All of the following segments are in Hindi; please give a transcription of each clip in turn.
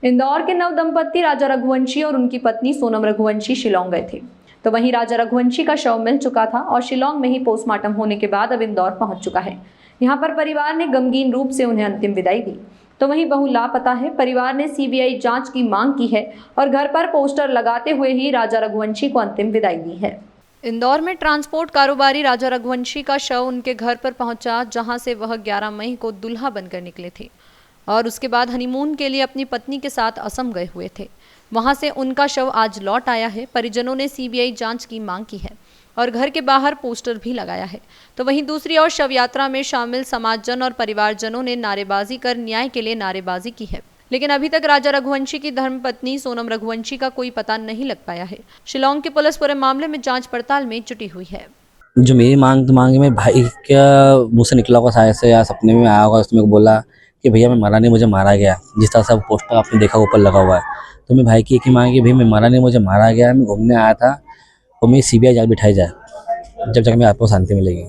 इंदौर के नव दंपत्ति राजा रघुवंशी और उनकी पत्नी सोनम रघुवंशी शिलांग गए थे, तो वहीं राजा रघुवंशी का शव मिल चुका था और शिलांग में ही पोस्टमार्टम होने के बाद अब इंदौर पहुंच चुका है। यहां पर परिवार ने गमगीन रूप से उन्हें अंतिम विदाई दी, तो वहीं बहू लापता है। परिवार ने सीबीआई जांच की मांग की है और घर पर पोस्टर लगाते हुए ही राजा रघुवंशी को अंतिम विदाई दी है। इंदौर में ट्रांसपोर्ट कारोबारी राजा रघुवंशी का शव उनके घर पर पहुंचा, जहां से वह 11 मई को दुल्हा बनकर निकले थे और उसके बाद हनीमून के लिए अपनी पत्नी के साथ असम गए हुए थे। वहां से उनका शव आज लौट आया है। परिजनों ने सीबीआई जांच की मांग की है और घर के बाहर पोस्टर भी लगाया है। तो वहीं दूसरी ओर शव यात्रा में शामिल समाजजन और परिवारजनों ने नारेबाजी कर न्याय के लिए नारेबाजी की है, लेकिन अभी तक राजा रघुवंशी की धर्मपत्नी सोनम रघुवंशी का कोई पता नहीं लग पाया है। शिलांग की पुलिस पूरे मामले में जांच पड़ताल में जुटी हुई है। जो मेरी मांग में भाई का मुंह से निकला होगा, शायद से या सपने में आया होगा, उसने बोला कि भैया मैं मरा नहीं, मुझे मारा गया। जिस तरह से पोस्टर आपने देखा ऊपर लगा हुआ है, तो मैं भाई की एक ही मांग है कि भैया मैं मरा नहीं, मुझे मारा गया, मैं घूमने आया था, तो मेरी सीबीआई जांच बिठाई जाए, जब तक मेरे आपको शांति मिलेगी।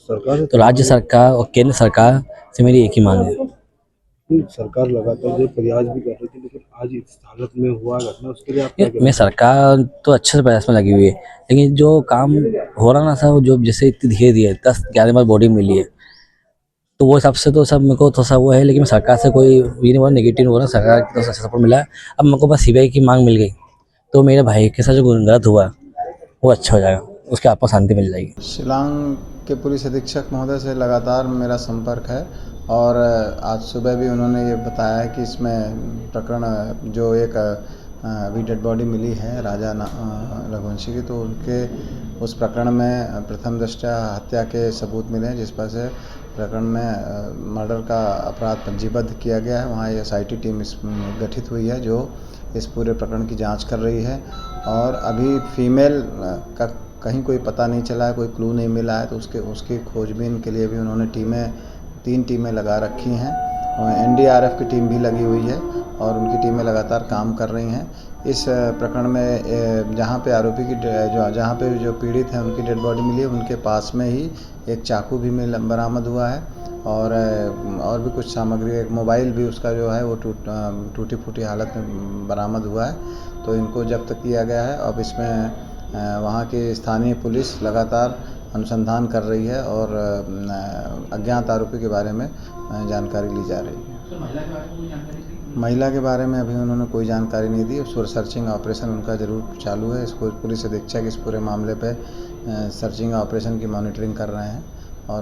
तो राज्य सरकार और केंद्र सरकार से मेरी एक ही मांग है। सरकार लगातार जो प्रयास भी कर रही थी, लेकिन आज इस हालत में हुआ घटना, उसके लिए आप मैं सरकार तो अच्छे से प्रयास में लगी हुई है, लेकिन जो काम हो रहा ना सर, जो जैसे इतनी धीरे धीरे 10-11 बार बॉडी मिली है, तो वो हिसाब से तो सब मेरे को थोड़ा सा वो है। लेकिन सरकार से कोई ये नहीं हो रहा, नेगेटिव हो रहा, सरकार की तरफ से सपोर्ट मिला है। अब मेरे को बस सीबीआई की मांग मिल गई, तो मेरे भाई के साथ जो गलत हुआ वो अच्छा हो जाएगा, उसके आपको शांति मिल जाएगी। शिलांग के पुलिस अधीक्षक महोदय से लगातार मेरा संपर्क है और आज सुबह भी उन्होंने ये बताया है कि इसमें प्रकरण जो एक अभी डेड बॉडी मिली है राजा रघुवंशी की, तो उनके उस प्रकरण में प्रथम दृष्टया हत्या के सबूत मिले हैं, जिस पर से प्रकरण में मर्डर का अपराध पंजीबद्ध किया गया है। वहाँ SIT टीम गठित हुई है जो इस पूरे प्रकरण की जांच कर रही है और अभी फीमेल का कहीं कोई पता नहीं चला है, कोई क्लू नहीं मिला है, तो उसकी खोजबीन के लिए भी उन्होंने 3 टीमें लगा रखी हैं और NDRF की टीम भी लगी हुई है और उनकी टीमें लगातार काम कर रही हैं। इस प्रकरण में जहाँ पे आरोपी की जहाँ पे जो पीड़ित हैं उनकी डेड बॉडी मिली है, उनके पास में ही एक चाकू भी बरामद हुआ है और भी कुछ सामग्री, एक मोबाइल भी उसका जो है वो टूटी फूटी हालत में बरामद हुआ है, तो इनको जब्त किया गया है। अब इसमें वहाँ की स्थानीय पुलिस लगातार अनुसंधान कर रही है और अज्ञात आरोपी के बारे में जानकारी ली जा रही है। महिला के बारे में अभी उन्होंने कोई जानकारी नहीं दी। सर्चिंग ऑपरेशन उनका जरूर चालू है। इसको पुलिस अधीक्षक इस पूरे मामले पे सर्चिंग ऑपरेशन की मॉनिटरिंग कर रहे हैं और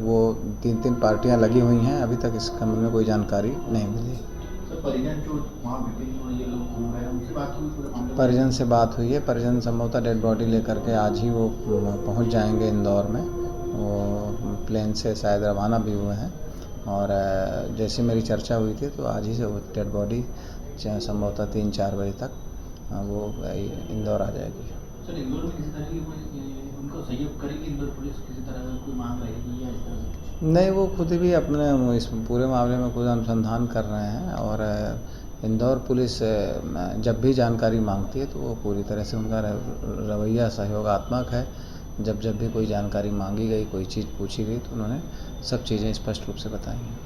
वो 3 पार्टियां लगी हुई हैं। अभी तक इस संबंध में कोई जानकारी नहीं मिली। परिजन से बात हुई है। परिजन संभवतः डेड बॉडी लेकर के आज ही वो पहुंच जाएंगे इंदौर में। वो प्लेन से शायद रवाना भी हुए हैं और जैसे मेरी चर्चा हुई थी तो आज ही से वो डेड बॉडी संभवतः 3-4 बजे तक वो इंदौर आ जाएगी। सर, इंदौर में किसी तरह की उनको सहयोग करेगी इंदौर पुलिस, किसी तरह का कोई मांग रहेगी या इस तरह से? नहीं, वो खुद भी अपने इस पूरे मामले में खुद अनुसंधान कर रहे हैं और इंदौर पुलिस जब भी जानकारी मांगती है तो वो पूरी तरह से उनका रवैया सहयोगात्मक है। जब भी कोई जानकारी मांगी गई, कोई चीज़ पूछी गई तो उन्होंने सब चीज़ें स्पष्ट रूप से बताई हैं।